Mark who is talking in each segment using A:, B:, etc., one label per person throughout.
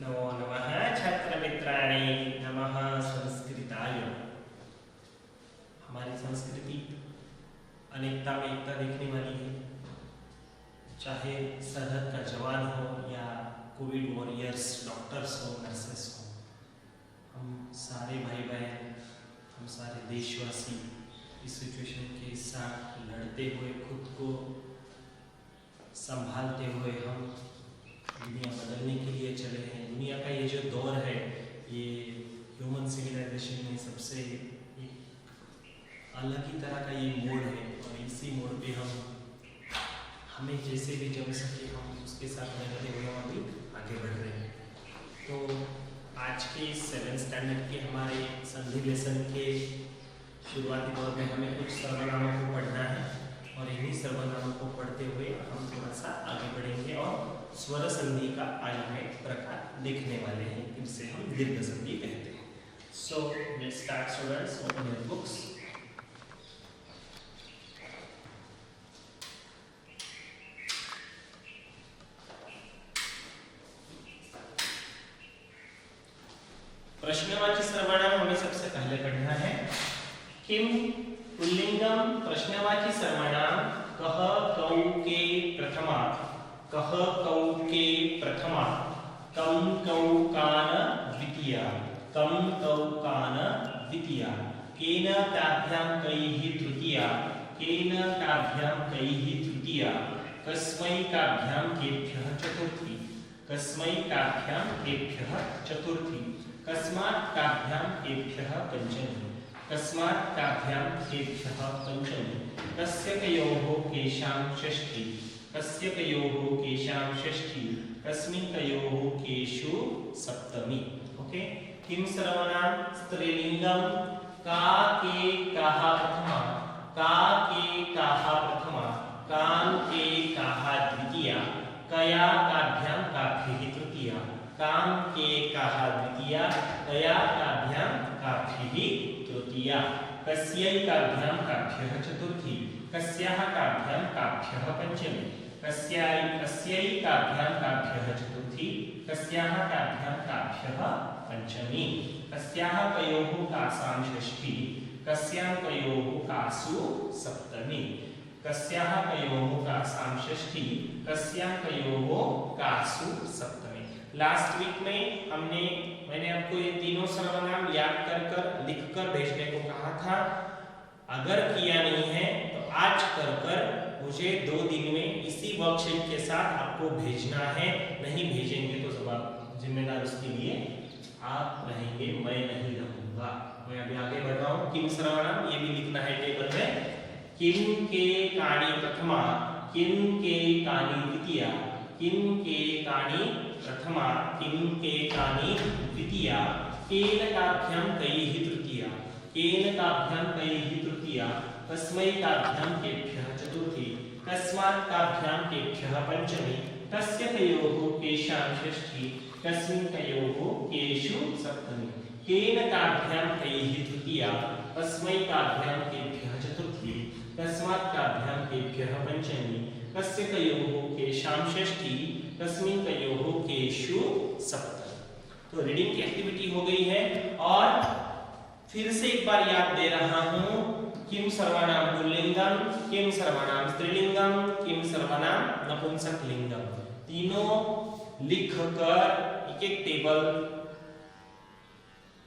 A: नमो नमः छात्रमित्राणि नमः संस्कृताय। हमारी संस्कृति अनेकता में एकता देखने वाली है। चाहे सरहद का जवान हो या कोविड वॉरियर्स, डॉक्टर्स हो, नर्सेस हो, हम सारे भाई बहन, हम सारे देशवासी इस सिचुएशन के साथ लड़ते हुए, खुद को संभालते हुए हम दुनिया बदलने के लिए चले हैं। दुनिया का ये जो दौर है, ये ह्यूमन सिविलाइजेशन में सबसे एक अलग ही तरह का ये मोड़ है और इसी मोड़ पे हमें जैसे भी जम सके हम उसके साथ रहते हुए हम अभी आगे बढ़ रहे हैं। तो आज के 7th स्टैंडर्ड के हमारे संधि लेसन के शुरुआती दौर में हमें कुछ सर्वनामों को पढ़ना है और इन्हीं सर्वनामों को पढ़ते हुए हम थोड़ा सा आगे बढ़ेंगे और स्वर संधि का आज हमें प्रकार देखने वाले हैं, जिसे हम दीर्घ संधि कहते हैं। So let's start students, open your books. प्रश्नवाची सर्वनाम हमें सबसे पहले पढ़ना है। किम पुल्लिंगम प्रश्नवाची सर्वनाम कह कौ के प्रथमा, कह कौ के प्रथमा, कम कौ कान द्वितीया, कम कौ कान द्वितीया, केन ताभ्यां कैः तृतीया, केन ताभ्यां कैः तृतीया, कस्मै काभ्यां केभ्यः चतुर्थी, कस्मै काभ्यां केभ्यः चतुर्थी, कस्मात् काभ्यां केभ्यः पंचमी, कस्मात् काभ्यां केभ्यः पंचमी, कस्य कयोः केषां षष्ठी, कस्य कयोः केषां षष्ठी, कस्मिन् कयोः केषु सप्तमी। ओके, किम सर्वनाम स्त्रीलिंगम का के काः प्रथमा, का के काः प्रथमा, कां के काः द्वितीया, कया काभ्यां काभिः तृतीया, कां के काः द्वितीया, कया काभ्यां काभिः तृतीया, कस्यै काभ्यां काभ्यः चतुर्थी, कस्याः काभ्यां काभ्यः पंचमी, कस्यै काभ्यां काभ्यः चतुर्थी, कस्याः काभ्यां काभ्यः पंचमी, कस्याः कयोः कासां षष्ठी, कस्यां कयोः कासु सप्तमी, कस्याः कयोः कासां षष्ठी, कस्यां कयोः कासु सप्तमी। लास्ट वीक में मैंने आपको ये तीनों सर्वनाम याद कर लिखकर भेजने को कहा था। अगर किया नहीं है तो आज कर मुझे 2 दिन में इसी वर्कशीट के साथ आपको भेजना है। नहीं भेजेंगे तो जवाब जिम्मेदार उसके लिए आप रहेंगे, मैं नहीं रहूंगा। मैं अभी आगे बढ़ रहा हूँ। किम सर्वनाम ये भी लिखना है टेबल में। किम के काणी प्रथमा, किम के काणी द्वितीया, किम के काणी प्रथमा, किम के काणी द्वितीया, केन काभ्यां कैः तृतीया, केन काभ्यां कैः तृतीया, कस्मै काभ्यां केभ्यः चतुर्थी, कस्मात् काभ्यां केभ्यः पंचमी, कस्य कयोः केषां षष्ठी, कस्मिन् कयोः केषु सप्तमी, केन काभ्यां कैः तृतीया, कस्मै काभ्यां केभ्यः चतुर्थी, कस्मात् काभ्यां केभ्यः पंचमी, कस्य कयोः केषां षष्ठी, कस्मिन् कयोः केषु सप्तमी। तो रीडिंग की एक्टिविटी हो गई है और फिर से एक बार याद दे रहा हूं। किम सर्वनाम पुल्लिंगम, किम सर्वनाम स्त्रीलिंगम, किम सर्वनाम नपुंसकलिंगम, तीनों लिखकर एक टेबल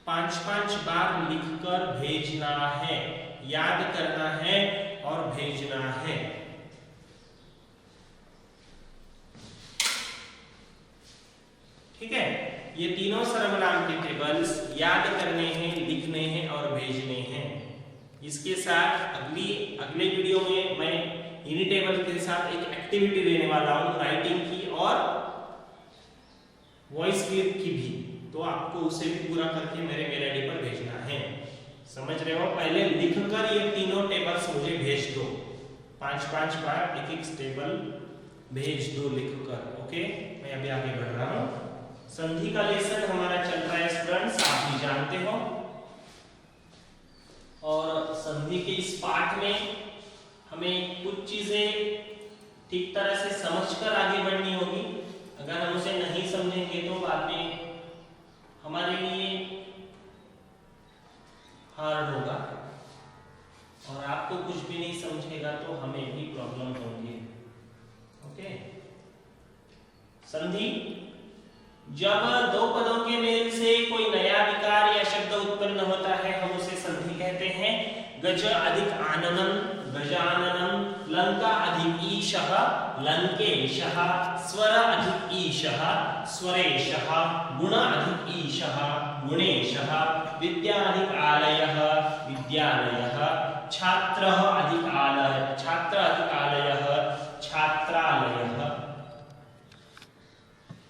A: 5-5 बार लिखकर भेजना है, याद करना है और भेजना है। ठीक है, ये तीनों सर्वनाम के टेबल्स याद करने हैं, लिखने हैं और भेजने हैं। इसके साथ अगले वीडियो में मैं इन्हीं टेबल के साथ एक एक्टिविटी देने वाला हूं, राइटिंग की और वॉइस क्लिप की भी। तो आपको उसे भी पूरा करके मेरे मेल आईडी पर भेजना है। समझ रहे हो? पहले लिखकर ये तीनों टेबल्स मुझे भेज दो। 5-5 बार एक टेबल भेज दो लिखकर। ओके, मैं अभी आगे बढ़ रहा हूं। संधि का लेसन हमारा चल रहा है स्टूडेंट्स, आप भी जानते हो। और संधि के इस पाठ में हमें कुछ चीजें ठीक तरह से समझकर आगे बढ़नी होगी। अगर हम उसे नहीं समझेंगे तो बाद में हमारे लिए हार्ड होगा और आपको कुछ भी नहीं समझेगा तो हमें भी प्रॉब्लम होंगे। ओके, संधि, जब दो पदों के मेल से कोई नया विकार या शब्द उत्पन्न होता है हम उसे संधि कहते हैं। गज अधिक आननम गजाननम, लंका अधिक ईशः लंकेशः, स्वर अधिक ईशः स्वरेशः, गुण अधिक ईशः गुणेशः, विद्या अधिक आलयः विद्यालयः, छात्रः अधिक आलयः छात्रालयः।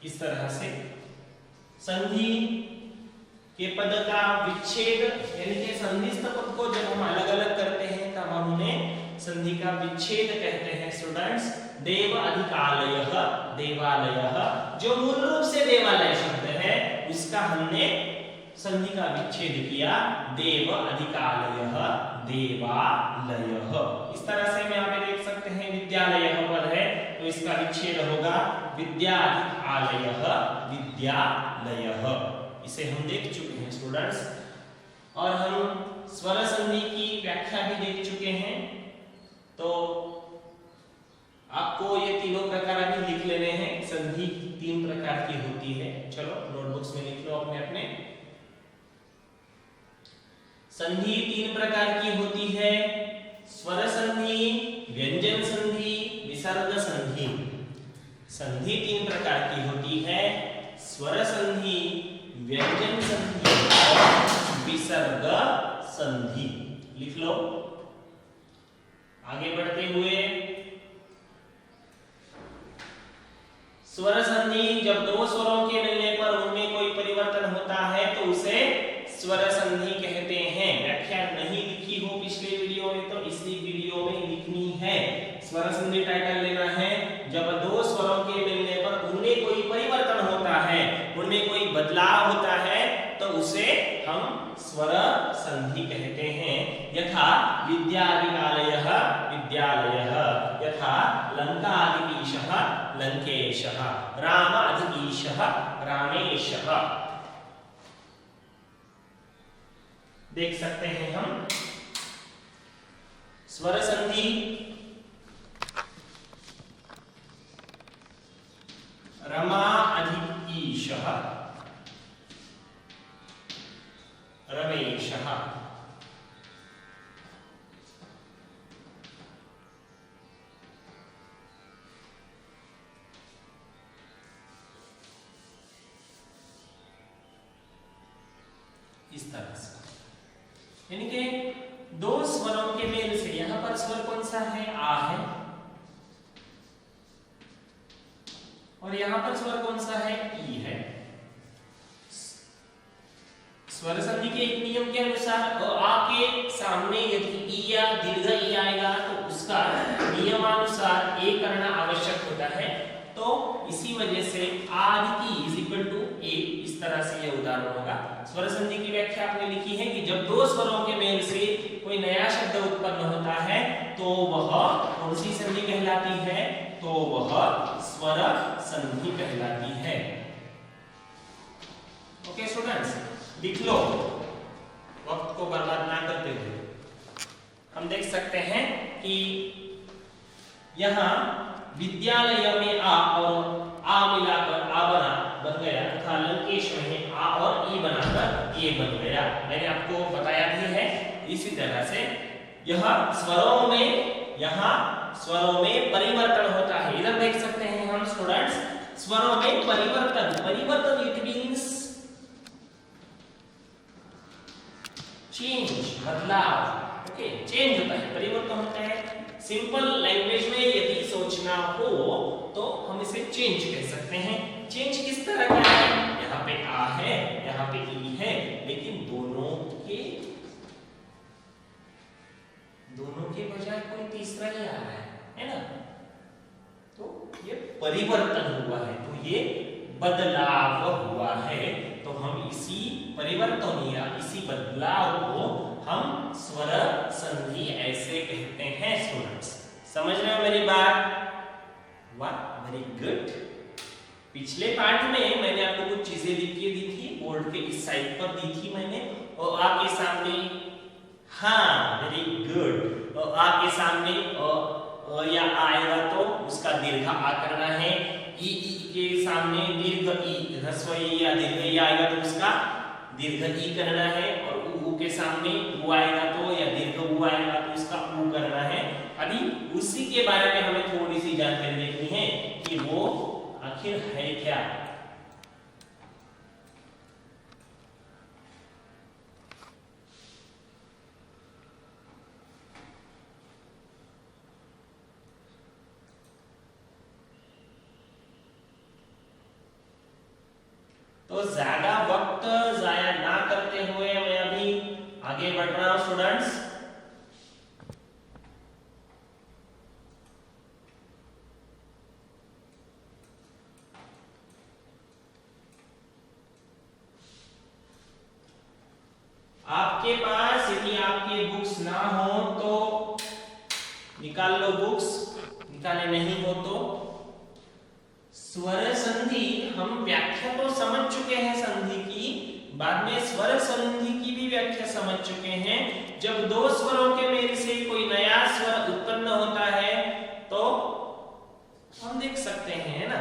A: इस तरह से संधि के पद का विच्छेद यानी कि संधिस्थ पद को जब हम अलग अलग करते हैं तब हम उन्हें संधि का विच्छेद कहते हैं स्टूडेंट्स। देव अधिकालयः देवालयः, जो मूल रूप से देवालय शब्द है उसका हमने संधि का विच्छेद किया, देव अधिकालयः देवालयः। इस तरह से हम यहाँ पे देख सकते हैं विद्यालयः पद है तो इसका विच्छेद होगा विद्या आलयः विद्यालयः। इसे हम देख चुके हैं स्टूडेंट्स और हम स्वर संधि की व्याख्या भी देख चुके हैं। तो आपको ये तीनों प्रकार भी लिख लेने हैं। संधि 3 प्रकार की होती है, चलो नोटबुक्स में लिख लो अपने। संधि 3 प्रकार की होती है, स्वर संधि, व्यंजन संधि, विसर्ग संधि। संधि 3 प्रकार की होती है, स्वर संधि, व्यंजन संधि और विसर्ग संधि। लिख लो। आगे बढ़ते हुए, स्वर संधि, जब दो स्वरों के मिलने पर उनमें कोई परिवर्तन होता है तो उसे स्वर संधि कहते हैं। व्याख्या नहीं लिखी हो पिछले वीडियो में तो इसी वीडियो में लिखनी है। स्वर संधि टाइटल लेना है, जब दो स्वरों के मिलने पर उनमें कोई परिवर्तन होता है, उनमें कोई बदलाव होता है तो उसे हम स्वर संधि कहते हैं। यथा विद्याधिकालयः विद्यालयः, यथा लंकाधिकीशः लंकेशः, रामाधिकीशः रामेशः। देख सकते हैं हम स्वर संधि, रमा अधिक ईशः रमेशः, इस तरह से। यानी कि दो स्वरों के मेल से, यहां पर स्वर कौन सा है, आ है, और यहां पर स्वर कौन सा है, ई है। स्वर संधि के एक नियम के अनुसार आ के सामने यदि ई या दीर्घ ई आएगा तो उसका नियमानुसार ए करना आवश्यक होता है। तो इसी वजह से आदि इज इक्वल टू ए, इस तरह से यह उदाहरण होगा। स्वर संधि की व्याख्या आपने लिखी है कि जब दो स्वरों के मेल से कोई नया शब्द उत्पन्न होता है तो वह कौन सी संधि कहलाती है, तो वह स्वर संधि कहलाती है। ओके स्टूडेंट्स, लिख लो वक्त को बर्बाद ना करते हुए। हम देख सकते हैं कि यहाँ विद्यालय में आ और आ मिलाकर आ बन गया तथा लंकेश में आ और ई बनाकर ये बन गया। मैंने आपको बताया भी है। इसी तरह से यह स्वरों में परिवर्तन होता है। इधर देख सकते हैं हम स्टूडेंट्स, स्वरों में परिवर्तन इट मींस चेंज, बदलाव। ओके, चेंज होता है, परिवर्तन होता है। सिंपल लैंग्वेज में यदि सोचना हो तो हम इसे चेंज कह सकते हैं। चेंज किस तरह का है, यहाँ पे आ है, यहाँ पे ई है, लेकिन दोनों के बजाय कोई तीसरा ही आ रहा है ना, तो ये परिवर्तन हुआ है, तो ये बदलाव हुआ है। तो हम इसी परिवर्तन या इसी बदलाव को हम स्वर संधि ऐसे कहते हैं स्टूडेंट्स। समझ रहे हो मेरी बात? वाह, वेरी गुड। पिछले पार्ट में मैंने आपको कुछ चीजें लिख के दी थी, बोर्ड के इस साइड पर दी थी मैंने, और आ के सामने, हाँ वेरी गुड, और आ के सामने या आएगा तो उसका दीर्घ आ करना है, ई के सामने दीर्घ ई, ह्रस्व ई या दीर्घ ई आएगा तो उसका दीर्घ ई करना है, और उ के सामने उ आएगा तो या दीर्घ उ आएगा तो उसका उ करना है। अभी उसी के बारे में हमें थोड़ी सी जानकारी देखनी है कि वो आखिर है क्या। तो ज्यादा वक्त जाया ना करते हुए मैं अभी आगे बढ़ रहा हूं स्टूडेंट्स। आपके पास यदि आपके बुक्स ना हो तो निकाल लो बुक्स, निकाले नहीं हो तो। स्वर संधि हम व्याख्या तो समझ चुके हैं संधि की, बाद में स्वर संधि की भी व्याख्या समझ चुके हैं। जब दो स्वरों के मेल से कोई नया स्वर उत्पन्न होता है तो हम देख सकते हैं, है ना,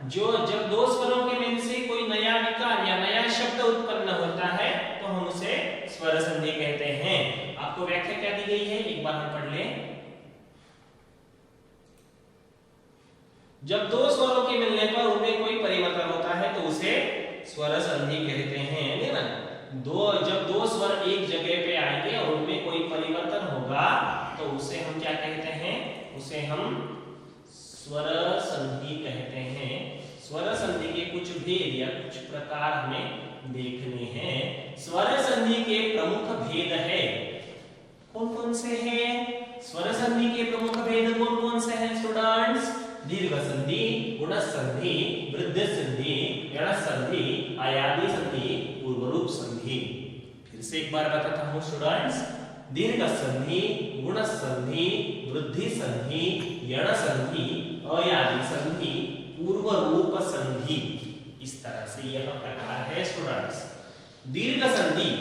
A: जब दो स्वरों के मेल से कोई नया विकार या नया शब्द उत्पन्न होता है तो हम उसे स्वर संधि कहते हैं। आपको व्याख्या क्या दी गई है एक बार हम पढ़ लें। जब दो स्वरों के मिलने पर उनमें कोई परिवर्तन होता है तो उसे स्वर संधि कहते हैं, है ना। जब दो स्वर एक जगह पे आएंगे और उनमें कोई परिवर्तन होगा तो उसे हम क्या कहते हैं, उसे हम स्वर संधि कहते हैं। स्वर संधि के कुछ भेद या कुछ प्रकार हमें देखने हैं। स्वर संधि के प्रमुख भेद है, कौन कौन से हैं? स्वर संधि के प्रमुख भेद कौन कौन से हैं स्टूडेंट्स? दीर्घ संधि, गुण संधि, वृद्धि संधि, यण संधि, आयादी संधि, पूर्वरूप संधि। फिर से एक बार बताता हूं स्टूडेंट्स, दीर्घ संधि, गुण संधि, वृद्धि संधि, यण संधि, आयादी संधि, पूर्वरूप संधि। इस तरह से यह प्रकार है स्टूडेंट्स। दीर्घ संधि,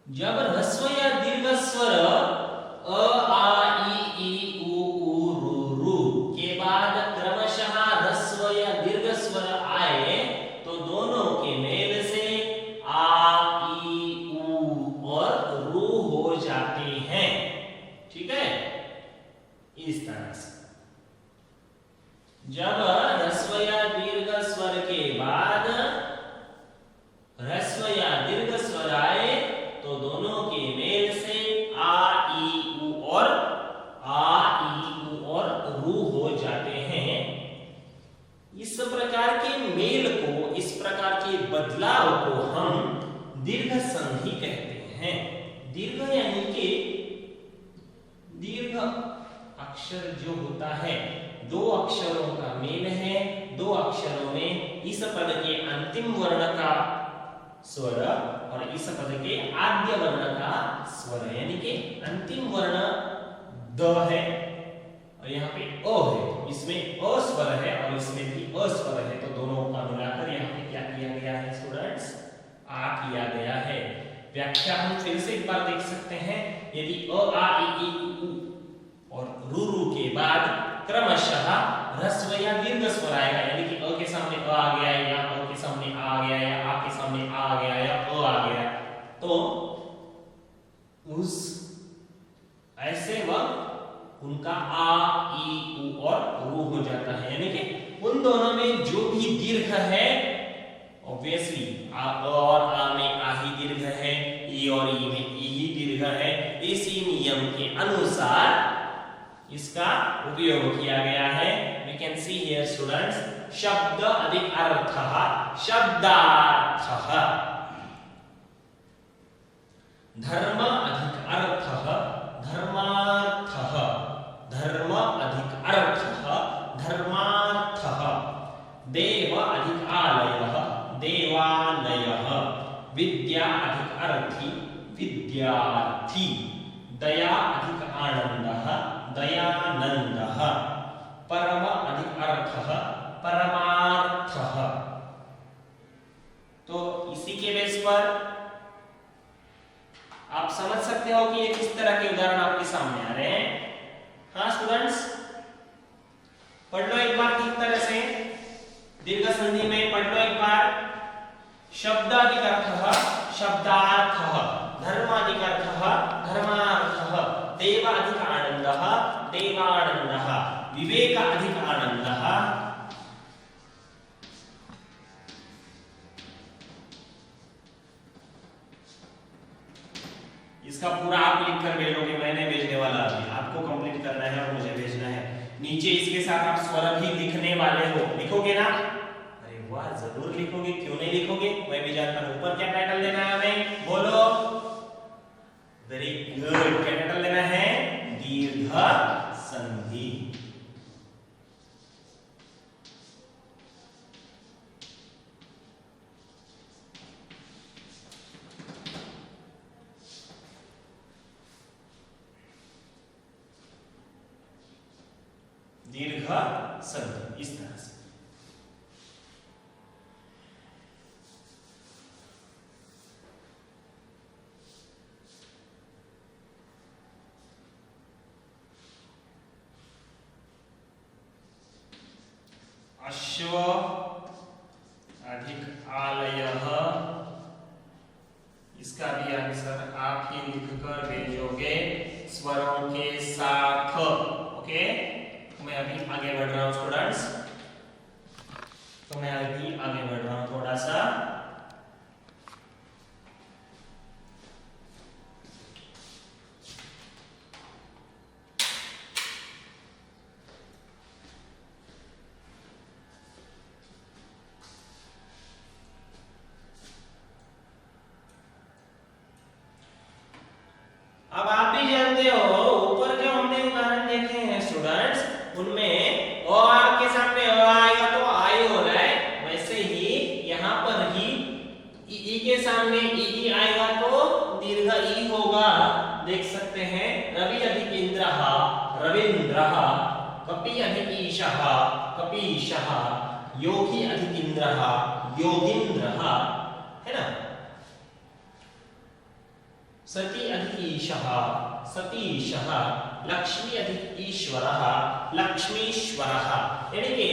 A: जब ह्रस्व या दीर्घ स्वर अ आ ई ई उ ऊ रू रू के बाद क्रमशः ह्रस्व या दीर्घ स्वर आए तो दोनों के मेल से आ ई उ और रू हो जाते हैं। ठीक है, इस तरह से जब ह्रस्व या दीर्घ स्वर के बाद ह्रस्व या दीर्घ स्वर आए तो दोनों के मेल से आ ई उ और रू हो जाते हैं। इस प्रकार के मेल को, इस प्रकार के बदलाव को हम दीर्घ संधि कहते हैं। दीर्घ यानी कि दीर्घ अक्षर जो होता है, दो अक्षरों का मेल है, दो अक्षरों में इस पद के अंतिम वर्ण का स्वर और इस पद के आद्य वर्ण का स्वर, यानी कि अंतिम वर्ण द है और यहाँ पे अ है, इसमें अ स्वर है और इसमें भी अ स्वर है, तो दोनों का मिलाकर यहाँ पे क्या किया गया है स्टूडेंट्स? आ किया गया है। व्याख्या हम फिर से एक बार देख सकते हैं। यदि अ आ ई उ और रू रू के बाद क्रमशः ह्रस्व या दीर्घ स्वर आएगा, यानी कि अ के सामने अ आ गया या अ के सामने आ गया या आ के सामने आ गया या अ आ गया, तो उस ऐसे वक्त उनका आ ई उ और रू हो जाता है, यानी कि उन दोनों में जो भी दीर्घ है, ऑब्वियसली आ और आ में आ ही दीर्घ है, ई और ई में ई ही दीर्घ है। इसी नियम के अनुसार इसका उपयोग किया गया है। We can see here students, शब्द अधिक अर्थः, शब्दार्थः, धर्म अधिक अर्थः, धर्मार्थः, धर्म अधिक अर्थः, धर्मार्थः, देव अधिक आलयः, देवालयः, विद्या अधिक अर्थी, विद्यार्थी, दया अधिक आनंदः, दयानंदः, परम अधिक अर्थः, परमार्थः। तो इसी के बेस पर आप समझ सकते हो कि ये किस तरह के उदाहरण आपके सामने आ रहे हैं। हाँ स्टूडेंट्स, पढ़ लो एक बार ठीक तरह से। दीर्घ संधि में पढ़ लो एक बार। शब्दाधिकर्थः शब्दार्थः, धर्माधिकर्थः धर्मार्थः, देवाधिक आनंदः देवानंदः, विवेक अधिक आनंदः। इसका पूरा आप लिख कर भेजोगे, मैंने भेजने वाला अभी आपको कंप्लीट करना है और मुझे भेजना है। नीचे इसके साथ आप स्वर भी लिखने वाले हो, लिखोगे ना? अरे वाह, जरूर लिखोगे, क्यों नहीं लिखोगे? मैं भी जानता हूं। ऊपर क्या टाइटल देना है हमें, बोलो। वेरी गुड, क्या टाइटल देना है? दीर्घ संधि। दीर्घ संधि इस तरह से। अश्व अधिक आलयः, इसका भी आंसर आप ही लिखकर भेजोगे स्वरों के साथ। ओके, मैं अभी आगे बढ़ रहा हूं स्टूडेंट्स, तो मैं अभी आगे बढ़ रहा हूं थोड़ा सा। अब आप भी जानते हो, ऊपर जो हमने उदाहरण देखे हैं स्टूडेंट्स, उनमें ओ आर के सामने अ आएगा तो आई हो रहा है, वैसे ही यहाँ पर ही ई के सामने ई आएगा तो दीर्घ ई होगा। देख सकते हैं, रवि अधिक इंद्रः रविंद्रः, कपि अधिक ईशः कपीशः, योगी अधिक इंद्रः योगींद्रः, है ना? सती अधिक ईशः सतीशः, लक्ष्मी अधिक ईश्वरः लक्ष्मीश्वरः। यानी कि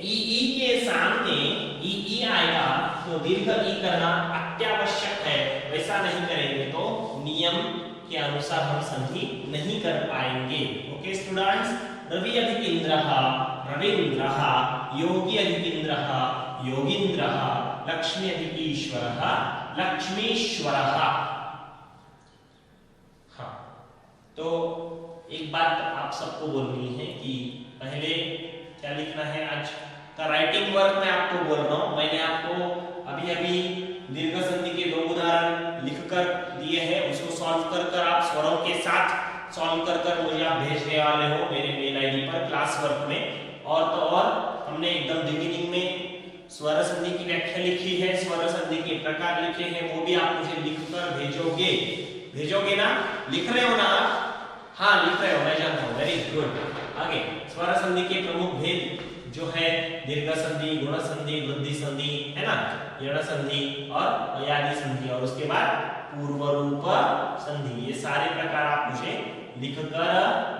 A: ई के सामने ई आएगा तो दीर्घ ई करना अत्यावश्यक है। वैसा नहीं करेंगे तो नियम के अनुसार हम संधि नहीं कर पाएंगे। ओके स्टूडेंट्स, रवि अधिक इंद्रः रवींद्रः, योगी अधिक इंद्रः योगींद्रः, लक्ष्मी अधिक ईश्वरः लक्ष्मीश्वरः। हाँ, तो एक बात आप सबको बोलनी है कि पहले क्या लिखना है। आज का राइटिंग वर्क मैं आपको बोल रहा हूं। मैंने आपको अभी अभी दीर्घ संधि के 2 उदाहरण लिखकर दिए हैं, उसको सॉल्व कर आप स्वरों के साथ सॉल्व कर मुझे आप भेजने वाले हो मेरे मेल आईडी पर क्लास वर्क में। और तो और हमने एकदम बिगिनिंग में स्वर संधि की व्याख्या लिखी है, स्वर संधि के प्रकार लिखे हैं, वो भी आप मुझे लिखकर भेजोगे ना? लिख रहे हो ना? हाँ लिख रहे हो, मैं जानता हूँ, वेरी गुड। आगे स्वर संधि के प्रमुख भेद जो है दीर्घ संधि, गुण संधि, वृद्धि संधि, है ना, यण संधि और अयादि संधि, और उसके बाद पूर्व रूप संधि। ये सारे प्रकार आप मुझे लिखकर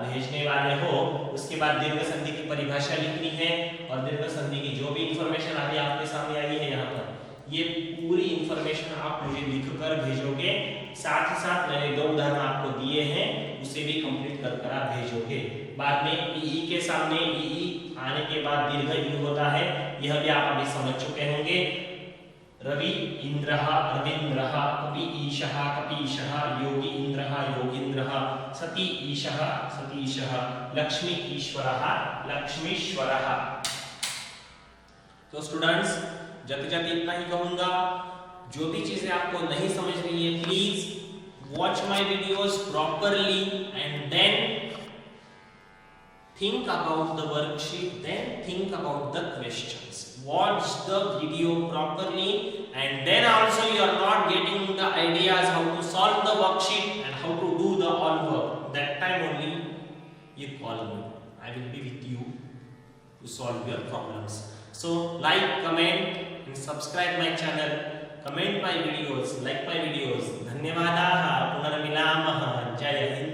A: भेजने वाले हो। उसके बाद दीर्घ संधि की परिभाषा लिखनी है और दीर्घ संधि की जो भी इंफॉर्मेशन अभी आपके सामने आई है यहाँ पर, ये पूरी इंफॉर्मेशन आप मुझे लिखकर भेजोगे। साथ ही साथ मैंने 2 उदाहरण आपको दिए हैं, उसे भी कंप्लीट कर आप भेजोगे। बाद में ई के सामने ई आने के बाद दीर्घ ई होता है, यह भी आप अभी समझ चुके होंगे। रवि इंद्रः रवींद्रः, कपि ईशः कपीशः, योगी इंद्रः योगींद्रः, सती ईशः सतीशः, लक्ष्मी ईश्वरः लक्ष्मीश्वरः। तो स्टूडेंट्स जल्दी इतना ही कहूंगा। जो भी चीजें आपको नहीं समझ रही है, please watch my videos properly and then think about the worksheet, then think about the questions. Watch the video properly and then also you are not getting the ideas how to solve the worksheet and how to do the all work. That time only you call me. I will be with you to solve your problems. So like, comment and subscribe my channel, comment my videos, like my videos. धन्यवादाः, पुनर्मिलामः, जय हिंद।